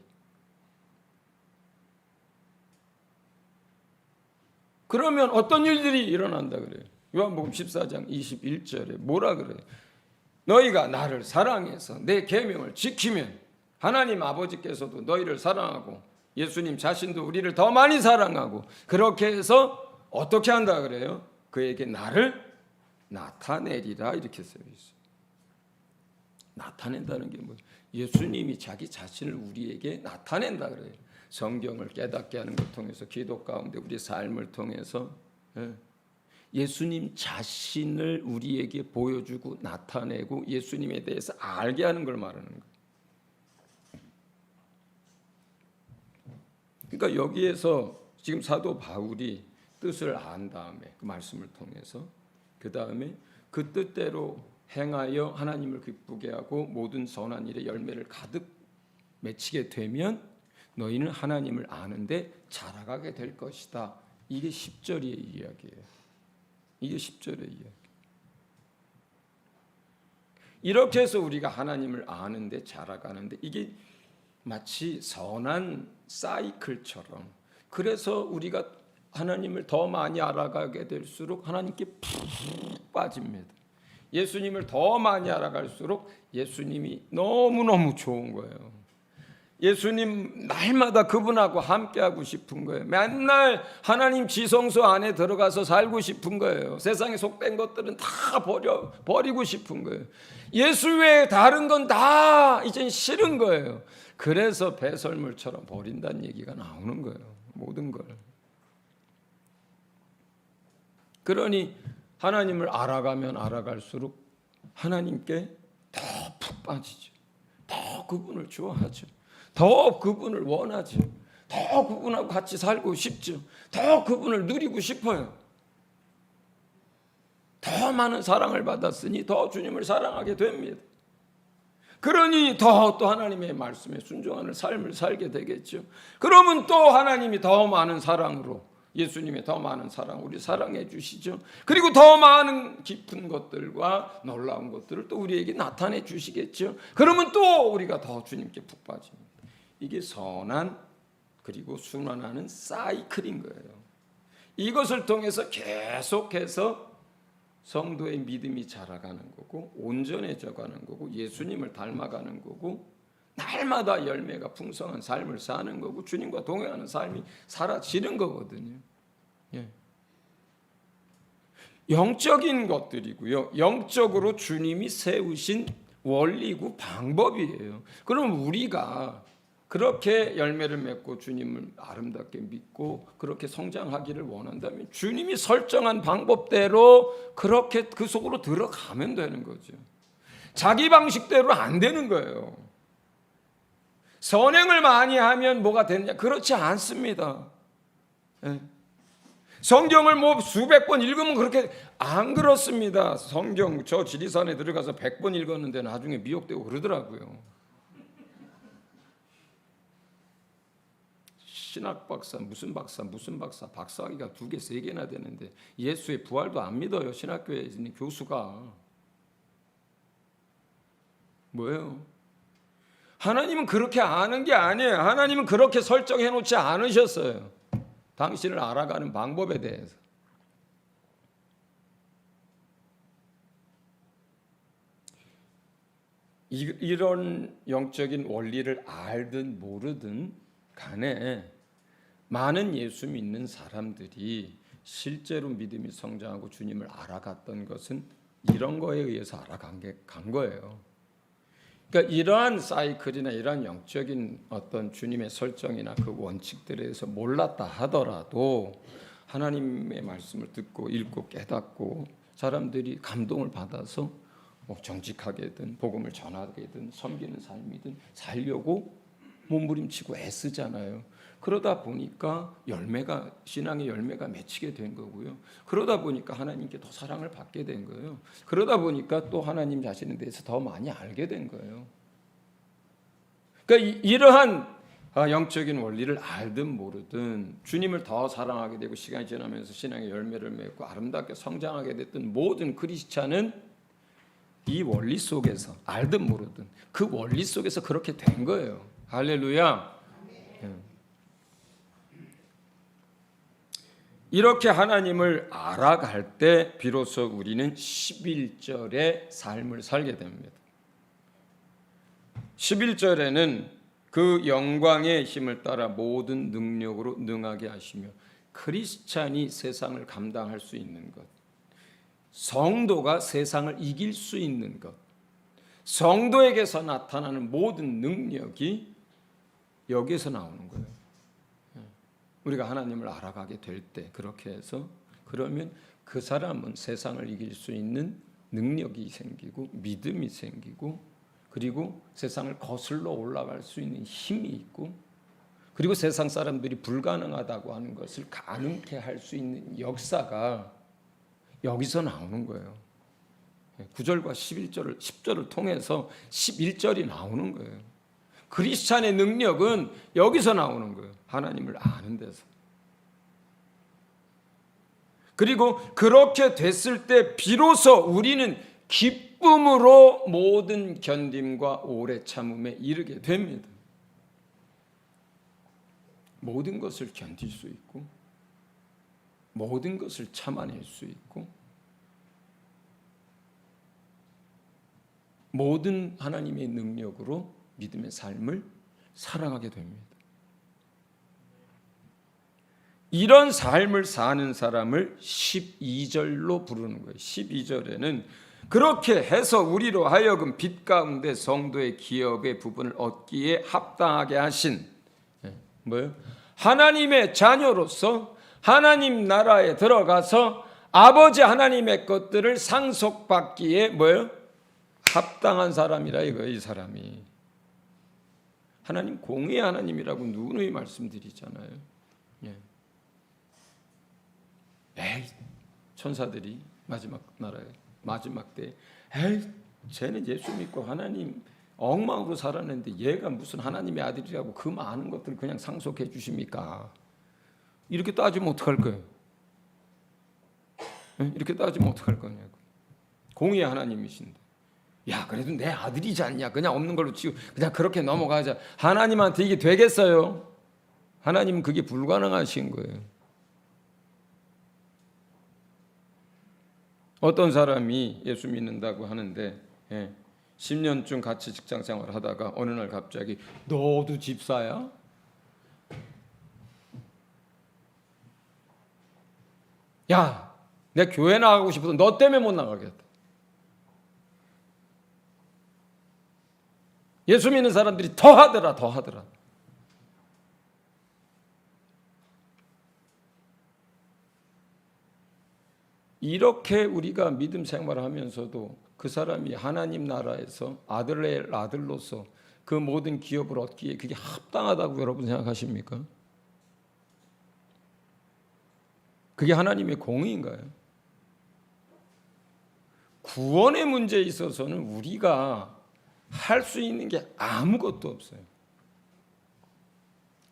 그러면 어떤 일들이 일어난다 그래요? 요한복음 14장 21절에 뭐라 그래요? 너희가 나를 사랑해서 내 계명을 지키면 하나님 아버지께서도 너희를 사랑하고 예수님 자신도 우리를 더 많이 사랑하고 그렇게 해서 어떻게 한다 그래요? 그에게 나를 나타내리라 이렇게 써 있어요. 나타낸다는 게 뭐예요? 예수님이 자기 자신을 우리에게 나타낸다 그래요. 성경을 깨닫게 하는 것 통해서 기도 가운데 우리 삶을 통해서 예수님 자신을 우리에게 보여주고 나타내고 예수님에 대해서 알게 하는 걸 말하는 거예요. 그러니까 여기에서 지금 사도 바울이 뜻을 안 다음에 그 말씀을 통해서 그 다음에 그 뜻대로 행하여 하나님을 기쁘게 하고 모든 선한 일에 열매를 가득 맺히게 되면 너희는 하나님을 아는데 자라가게 될 것이다. 이게 10절의 이야기예요. 이게 10절의 이야기. 이렇게 해서 우리가 하나님을 아는데 자라가는데 이게 마치 선한 사이클처럼 그래서 우리가 하나님을 더 많이 알아가게 될수록 하나님께 푹 빠집니다. 예수님을 더 많이 알아갈수록 예수님이 너무너무 좋은 거예요. 예수님 날마다 그분하고 함께하고 싶은 거예요. 맨날 하나님 지성소 안에 들어가서 살고 싶은 거예요. 세상에 속된 것들은 다 버리고 싶은 거예요. 예수 외에 다른 건 다 이젠 싫은 거예요. 그래서 배설물처럼 버린다는 얘기가 나오는 거예요. 모든 걸. 그러니 하나님을 알아가면 알아갈수록 하나님께 더 푹 빠지죠. 더 그분을 좋아하죠. 더 그분을 원하죠. 더 그분하고 같이 살고 싶죠. 더 그분을 누리고 싶어요. 더 많은 사랑을 받았으니 더 주님을 사랑하게 됩니다. 그러니 더 또 하나님의 말씀에 순종하는 삶을 살게 되겠죠. 그러면 또 하나님이 더 많은 사랑으로 예수님의 더 많은 사랑 우리 사랑해 주시죠. 그리고 더 많은 깊은 것들과 놀라운 것들을 또 우리에게 나타내 주시겠죠. 그러면 또 우리가 더 주님께 푹 빠집니다. 이게 선한 그리고 순환하는 사이클인 거예요. 이것을 통해서 계속해서 성도의 믿음이 자라가는 거고 온전해져 가는 거고 예수님을 닮아가는 거고 날마다 열매가 풍성한 삶을 사는 거고 주님과 동행하는 삶이 사라지는 거거든요. 예. 영적인 것들이고요. 영적으로 주님이 세우신 원리고 방법이에요. 그럼 우리가 그렇게 열매를 맺고 주님을 아름답게 믿고 그렇게 성장하기를 원한다면 주님이 설정한 방법대로 그렇게 그 속으로 들어가면 되는 거죠. 자기 방식대로 안 되는 거예요. 선행을 많이 하면 뭐가 되느냐? 그렇지 않습니다. 예. 성경을 뭐 수백 번 읽으면 그렇게 안 그렇습니다. 성경 저 지리산에 들어가서 100번 읽었는데 나중에 미혹되고 그러더라고요. 신학 박사 무슨 박사학위가 2개 3개나 되는데 예수의 부활도 안 믿어요. 신학교에 있는 교수가. 뭐예요? 하나님은 그렇게 아는 게 아니에요. 하나님은 그렇게 설정해 놓지 않으셨어요. 당신을 알아가는 방법에 대해서. 이런 영적인 원리를 알든 모르든 간에 많은 예수 믿는 사람들이 실제로 믿음이 성장하고 주님을 알아갔던 것은 이런 거에 의해서 간 거예요. 그러니까 이러한 사이클이나 이러한 영적인 어떤 주님의 설정이나 그 원칙들에 대해서 몰랐다 하더라도 하나님의 말씀을 듣고 읽고 깨닫고 사람들이 감동을 받아서 뭐 정직하게든 복음을 전하게든 섬기는 삶이든 살려고 몸부림치고 애쓰잖아요. 그러다 보니까 신앙의 열매가 맺히게 된 거고요. 그러다 보니까 하나님께 더 사랑을 받게 된 거예요. 그러다 보니까 또 하나님 자신에 대해서 더 많이 알게 된 거예요. 그러니까 이러한 영적인 원리를 알든 모르든 주님을 더 사랑하게 되고 시간이 지나면서 신앙의 열매를 맺고 아름답게 성장하게 됐던 모든 크리스찬은 이 원리 속에서 알든 모르든 그 원리 속에서 그렇게 된 거예요. 할렐루야. 이렇게 하나님을 알아갈 때 비로소 우리는 11절의 삶을 살게 됩니다. 11절에는 그 영광의 힘을 따라 모든 능력으로 능하게 하시며, 크리스찬이 세상을 감당할 수 있는 것, 성도가 세상을 이길 수 있는 것, 성도에게서 나타나는 모든 능력이 여기서 나오는 거예요. 우리가 하나님을 알아가게 될 때 그렇게 해서, 그러면 그 사람은 세상을 이길 수 있는 능력이 생기고 믿음이 생기고, 그리고 세상을 거슬러 올라갈 수 있는 힘이 있고, 그리고 세상 사람들이 불가능하다고 하는 것을 가능케 할 수 있는 역사가 여기서 나오는 거예요. 9절과 11절을 10절을 통해서 11절이 나오는 거예요. 크리스찬의 능력은 여기서 나오는 거예요. 하나님을 아는 데서. 그리고 그렇게 됐을 때 비로소 우리는 기쁨으로 모든 견딤과 오래 참음에 이르게 됩니다. 모든 것을 견딜 수 있고, 모든 것을 참아낼 수 있고, 모든 하나님의 능력으로 믿음의 삶을 살아가게 됩니다. 이런 삶을 사는 사람을 12절로 부르는 거예요. 12절에는 그렇게 해서 우리로 하여금 빛 가운데 성도의 기업의 부분을 얻기에 합당하게 하신, 뭐예요? 하나님의 자녀로서 하나님 나라에 들어가서 아버지 하나님의 것들을 상속받기에 뭐예요? 합당한 사람이라 이거예요. 이 사람이 하나님 공의의 하나님이라고 누누이 말씀드리잖아요. 에이, 천사들이 마지막 나라에 마지막 때, 에이, 쟤는 예수 믿고 하나님 엉망으로 살았는데 얘가 무슨 하나님의 아들이라고 그 많은 것들을 그냥 상속해 주십니까? 이렇게 따지면 어떡할 거예요? 이렇게 따지면 어떡할 거냐고. 공의의 하나님이신데, 야, 그래도 내 아들이지 않냐, 그냥 없는 걸로 치고 그냥 그렇게 넘어가자. 하나님한테 이게 되겠어요? 하나님은 그게 불가능하신 거예요. 어떤 사람이 예수 믿는다고 하는데 10년쯤 같이 직장 생활을 하다가 어느 날 갑자기, 너도 집사야? 야, 내 교회 나가고 싶어서 너 때문에 못 나가겠다. 예수 믿는 사람들이 더 하더라. 이렇게 우리가 믿음 생활을 하면서도 그 사람이 하나님 나라에서 아들의 아들로서 그 모든 기업을 얻기에 그게 합당하다고 여러분 생각하십니까? 그게 하나님의 공의인가요? 구원의 문제에 있어서는 우리가 할 수 있는 게 아무것도 없어요.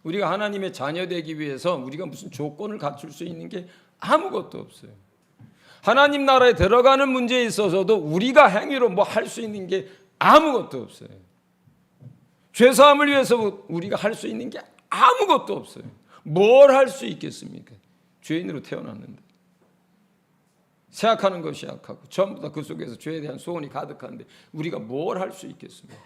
우리가 하나님의 자녀 되기 위해서 우리가 무슨 조건을 갖출 수 있는 게 아무것도 없어요. 하나님 나라에 들어가는 문제에 있어서도 우리가 행위로 뭐 할 수 있는 게 아무것도 없어요. 죄사함을 위해서 우리가 할 수 있는 게 아무것도 없어요. 뭘 할 수 있겠습니까? 죄인으로 태어났는데. 생각하는 것이 약하고 전부 다 그 속에서 죄에 대한 소원이 가득한데 우리가 뭘 할 수 있겠습니까?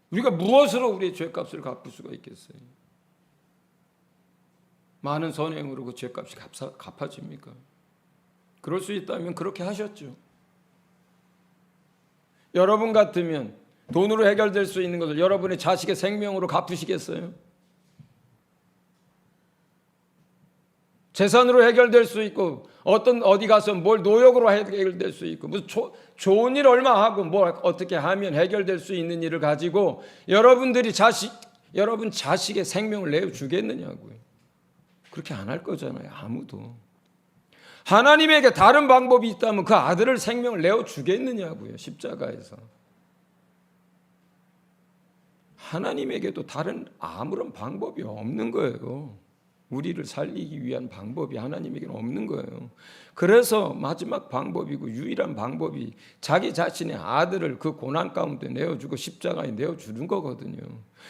우리가 무엇으로 우리의 죄값을 갚을 수가 있겠어요? 많은 선행으로 그 죄값이 갚아집니까? 그럴 수 있다면 그렇게 하셨죠. 여러분 같으면 돈으로 해결될 수 있는 것을 여러분의 자식의 생명으로 갚으시겠어요? 재산으로 해결될 수 있고 어디 가서 뭘 노역으로 해결될 수 있고 무슨 좋은 일 얼마 하고 뭘 어떻게 하면 해결될 수 있는 일을 가지고 여러분들이 여러분 자식의 생명을 내어주겠느냐고요. 그렇게 안 할 거잖아요. 아무도. 하나님에게 다른 방법이 있다면 그 아들을 생명을 내어주겠느냐고요. 십자가에서. 하나님에게도 다른 아무런 방법이 없는 거예요. 우리를 살리기 위한 방법이 하나님에게는 없는 거예요. 그래서 마지막 방법이고 유일한 방법이 자기 자신의 아들을 그 고난 가운데 내어주고 십자가에 내어주는 거거든요.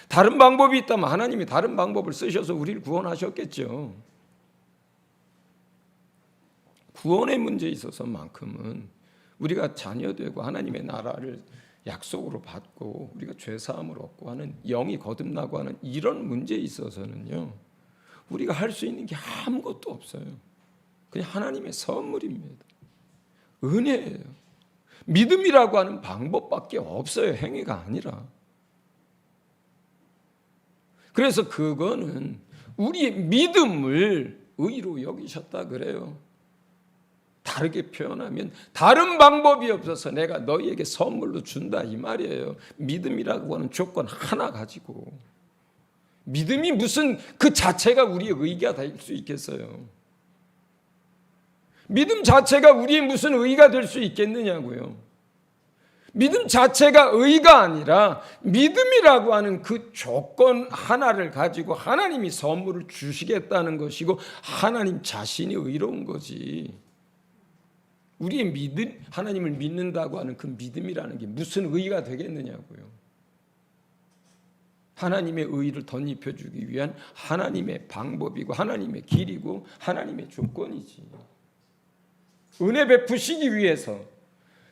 다른 방법이 있다면 하나님이 다른 방법을 쓰셔서 우리를 구원하셨겠죠. 구원의 문제에 있어서만큼은 우리가 자녀되고 하나님의 나라를 약속으로 받고 우리가 죄사함을 얻고 하는 영이 거듭나고 하는 이런 문제에 있어서는요, 우리가 할 수 있는 게 아무것도 없어요. 그냥 하나님의 선물입니다. 은혜예요. 믿음이라고 하는 방법밖에 없어요. 행위가 아니라. 그래서 그거는 우리의 믿음을 의로 여기셨다 그래요. 다르게 표현하면 다른 방법이 없어서 내가 너희에게 선물로 준다 이 말이에요. 믿음이라고 하는 조건 하나 가지고. 믿음이 무슨 그 자체가 우리의 의가 될 수 있겠어요. 믿음 자체가 우리의 무슨 의가 될 수 있겠느냐고요. 믿음 자체가 의가 아니라 믿음이라고 하는 그 조건 하나를 가지고 하나님이 선물을 주시겠다는 것이고 하나님 자신이 의로운 거지. 우리의 믿음, 하나님을 믿는다고 하는 그 믿음이라는 게 무슨 의가 되겠느냐고요. 하나님의 의를 덧입혀주기 위한 하나님의 방법이고 하나님의 길이고 하나님의 조건이지. 은혜 베푸시기 위해서,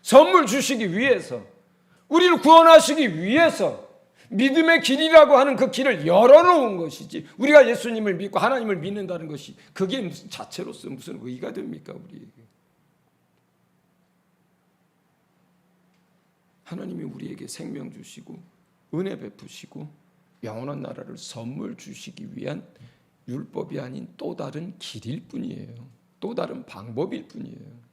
선물 주시기 위해서, 우리를 구원하시기 위해서 믿음의 길이라고 하는 그 길을 열어놓은 것이지, 우리가 예수님을 믿고 하나님을 믿는다는 것이 그게 무슨 자체로서 무슨 의가 됩니까 우리에게. 하나님이 우리에게 생명 주시고 은혜 베푸시고 영원한 나라를 선물 주시기 위한 율법이 아닌 또 다른 길일 뿐이에요. 또 다른 방법일 뿐이에요.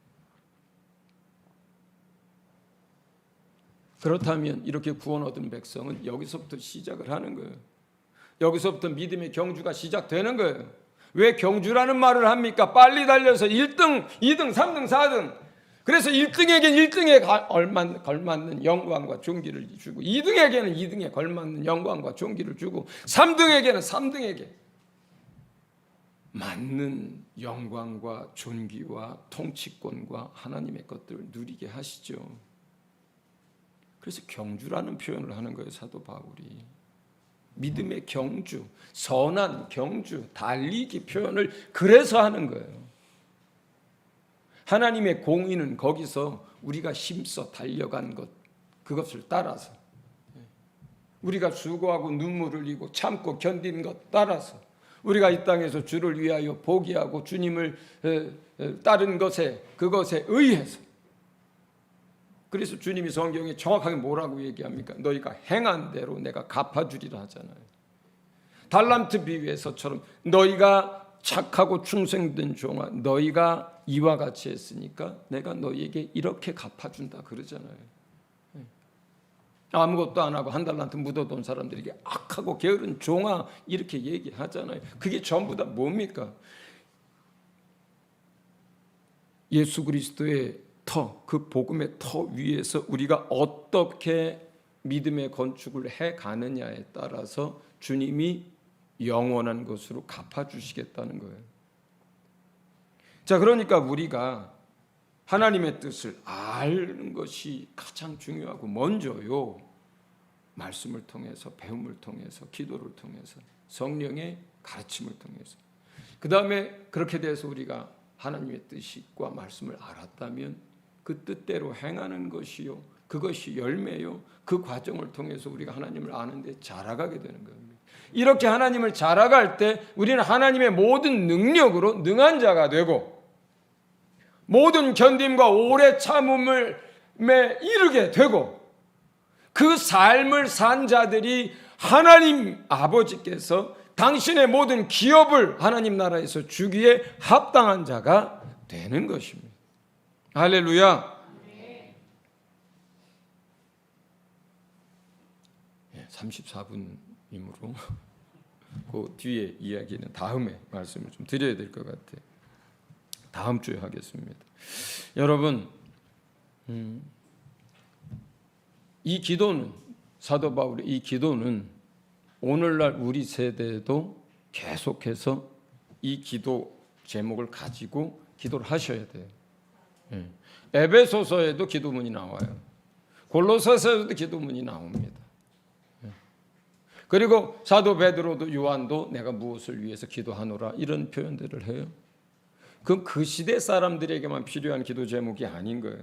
그렇다면 이렇게 구원 얻은 백성은 여기서부터 시작을 하는 거예요. 여기서부터 믿음의 경주가 시작되는 거예요. 왜 경주라는 말을 합니까? 빨리 달려서 1등, 2등, 3등, 4등. 그래서 1등에게는 1등에 걸맞는 영광과 존귀를 주고 2등에게는 2등에 걸맞는 영광과 존귀를 주고 3등에게는 3등에게 맞는 영광과 존귀와 통치권과 하나님의 것들을 누리게 하시죠. 그래서 경주라는 표현을 하는 거예요, 사도 바울이. 믿음의 경주, 선한 경주, 달리기 표현을 그래서 하는 거예요. 하나님의 공의는 거기서 우리가 힘써 달려간 것, 그것을 따라서, 우리가 수고하고 눈물을 흘리고 참고 견딘 것 따라서, 우리가 이 땅에서 주를 위하여 포기하고 주님을 따른 것에, 그것에 의해서. 그래서 주님이 성경에 정확하게 뭐라고 얘기합니까? 너희가 행한 대로 내가 갚아주리라 하잖아요. 달란트 비유에서처럼 너희가 착하고 충성된 종아, 너희가 이와 같이 했으니까 내가 너희에게 이렇게 갚아준다 그러잖아요. 아무것도 안 하고 한 달란트 묻어둔 사람들에게 악하고 게으른 종아 이렇게 얘기하잖아요. 그게 전부 다 뭡니까? 예수 그리스도의 터, 그 복음의 터 위에서 우리가 어떻게 믿음의 건축을 해가느냐에 따라서 주님이 영원한 것으로 갚아주시겠다는 거예요. 자, 그러니까 우리가 하나님의 뜻을 아는 것이 가장 중요하고 먼저요. 말씀을 통해서, 배움을 통해서, 기도를 통해서, 성령의 가르침을 통해서. 그 다음에 그렇게 돼서 우리가 하나님의 뜻과 말씀을 알았다면 그 뜻대로 행하는 것이요, 그것이 열매요. 그 과정을 통해서 우리가 하나님을 아는데 자라가게 되는 겁니다. 이렇게 하나님을 자라갈 때 우리는 하나님의 모든 능력으로 능한 자가 되고 모든 견딤과 오래 참음을 이루게 되고 그 삶을 산 자들이 하나님 아버지께서 당신의 모든 기업을 하나님 나라에서 주기에 합당한 자가 되는 것입니다. 할렐루야. 34분이므로 그 뒤에 이야기는 다음에 말씀을 좀 드려야 될 것 같아요. 다음 주에 하겠습니다. 여러분, 이 기도는, 사도 바울의 이 기도는 오늘날 우리 세대에도 계속해서 이 기도 제목을 가지고 기도를 하셔야 돼요. 에베소서에도 기도문이 나와요. 골로새서에도 기도문이 나옵니다. 그리고 사도 베드로도 요한도 내가 무엇을 위해서 기도하노라 이런 표현들을 해요. 그건 그 시대 사람들에게만 필요한 기도 제목이 아닌 거예요.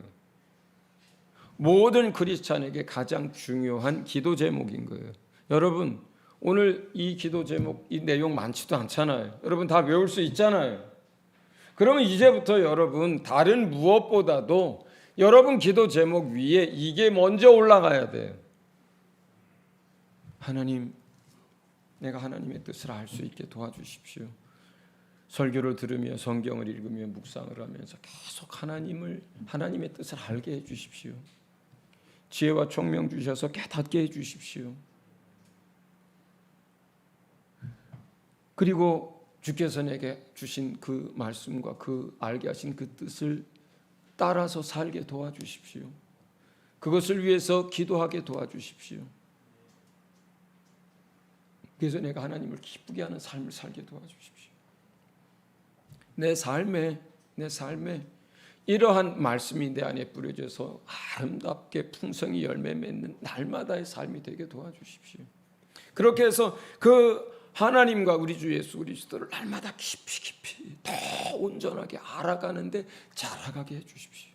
모든 크리스찬에게 가장 중요한 기도 제목인 거예요. 여러분 오늘 이 기도 제목 이 내용 많지도 않잖아요. 여러분 다 외울 수 있잖아요. 그러면 이제부터 여러분 다른 무엇보다도 여러분 기도 제목 위에 이게 먼저 올라가야 돼요. 하나님, 내가 하나님의 뜻을 알 수 있게 도와주십시오. 설교를 들으며 성경을 읽으며 묵상을 하면서 계속 하나님의 뜻을 알게 해주십시오. 지혜와 총명 주셔서 깨닫게 해주십시오. 그리고 주께서 내게 주신 그 말씀과 그 알게 하신 그 뜻을 따라서 살게 도와주십시오. 그것을 위해서 기도하게 도와주십시오. 그래서 내가 하나님을 기쁘게 하는 삶을 살게 도와주십시오. 내 삶에 이러한 말씀이 내 안에 뿌려져서 아름답게 풍성히 열매 맺는 날마다의 삶이 되게 도와주십시오. 그렇게 해서 그 하나님과 우리 주 예수 그리스도를 날마다 깊이 더 온전하게 알아가는데 자라가게 해주십시오.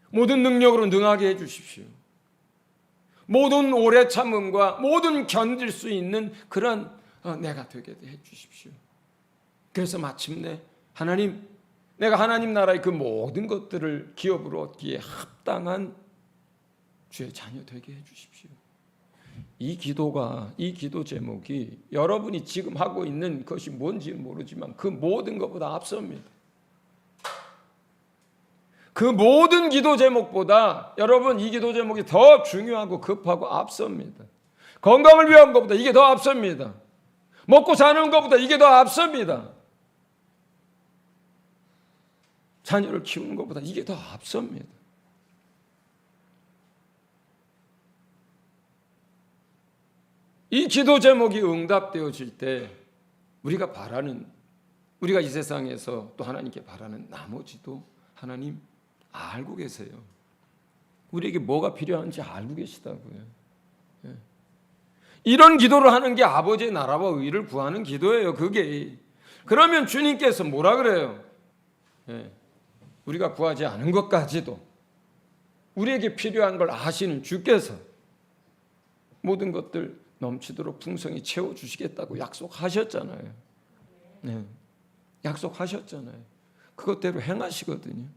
모든 능력으로 능하게 해주십시오. 모든 오래 참음과 모든 견딜 수 있는 그런 내가 되게 해주십시오. 그래서 마침내 하나님, 내가 하나님 나라의 그 모든 것들을 기업으로 얻기에 합당한 주의 자녀 되게 해주십시오. 이 기도 제목이 여러분이 지금 하고 있는 것이 뭔지는 모르지만 그 모든 것보다 앞섭니다. 그 모든 기도 제목보다 여러분 이 기도 제목이 더 중요하고 급하고 앞섭니다. 건강을 위한 것보다 이게 더 앞섭니다. 먹고 사는 것보다 이게 더 앞섭니다. 자녀를 키우는 것보다 이게 더 앞섭니다. 이 기도 제목이 응답되어질 때 우리가 이 세상에서 또 하나님께 바라는 나머지도 하나님 알고 계세요. 우리에게 뭐가 필요한지 알고 계시다고요. 이런 기도를 하는 게 아버지의 나라와 의를 구하는 기도예요. 그게. 그러면 주님께서 뭐라 그래요? 우리가 구하지 않은 것까지도 우리에게 필요한 걸 아시는 주께서 모든 것들 넘치도록 풍성히 채워주시겠다고 약속하셨잖아요. 약속하셨잖아요. 그것대로 행하시거든요.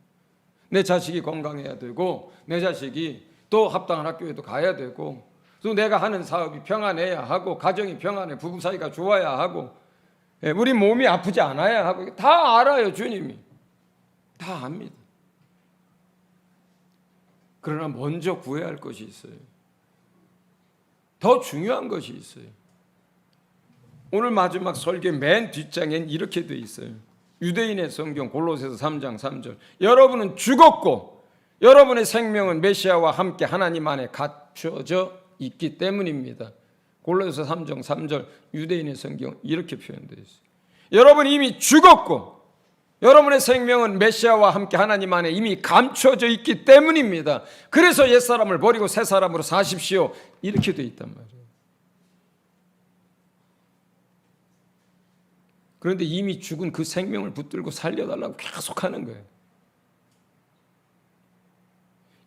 내 자식이 건강해야 되고 내 자식이 또 합당한 학교에도 가야 되고 또 내가 하는 사업이 평안해야 하고 가정이 평안해 부부 사이가 좋아야 하고 우리 몸이 아프지 않아야 하고 다 알아요. 주님이 다 압니다. 그러나 먼저 구해야 할 것이 있어요. 더 중요한 것이 있어요. 오늘 마지막 설교 맨 뒷장엔 이렇게 돼 있어요. 유대인의 성경 골로새서 3장 3절. 여러분은 죽었고 여러분의 생명은 메시아와 함께 하나님 안에 갖춰져 있기 때문입니다. 골로새서 3장 3절 유대인의 성경 이렇게 표현되어 있어요. 여러분이 이미 죽었고 여러분의 생명은 메시아와 함께 하나님 안에 이미 감춰져 있기 때문입니다. 그래서 옛사람을 버리고 새사람으로 사십시오. 이렇게 되어 있단 말이에요. 그런데 이미 죽은 그 생명을 붙들고 살려달라고 계속하는 거예요.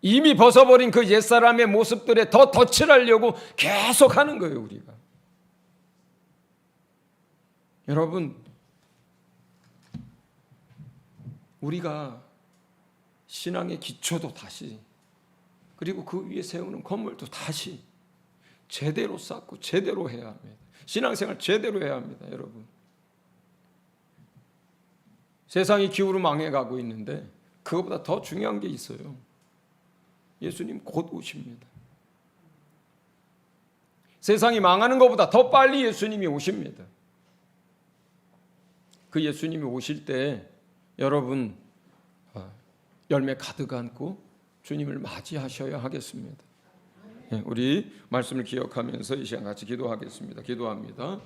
이미 벗어버린 그 옛사람의 모습들에 더 덧칠 하려고 계속하는 거예요. 우리가. 여러분 우리가 신앙의 기초도 다시 그리고 그 위에 세우는 건물도 다시 제대로 쌓고 제대로 해야 합니다. 신앙생활 제대로 해야 합니다. 여러분 세상이 기후로 망해가고 있는데 그것보다 더 중요한 게 있어요. 예수님 곧 오십니다. 세상이 망하는 것보다 더 빨리 예수님이 오십니다. 그 예수님이 오실 때 여러분 열매 가득 안고 주님을 맞이하셔야 하겠습니다. 우리 말씀을 기억하면서 이 시간 같이 기도하겠습니다. 기도합니다.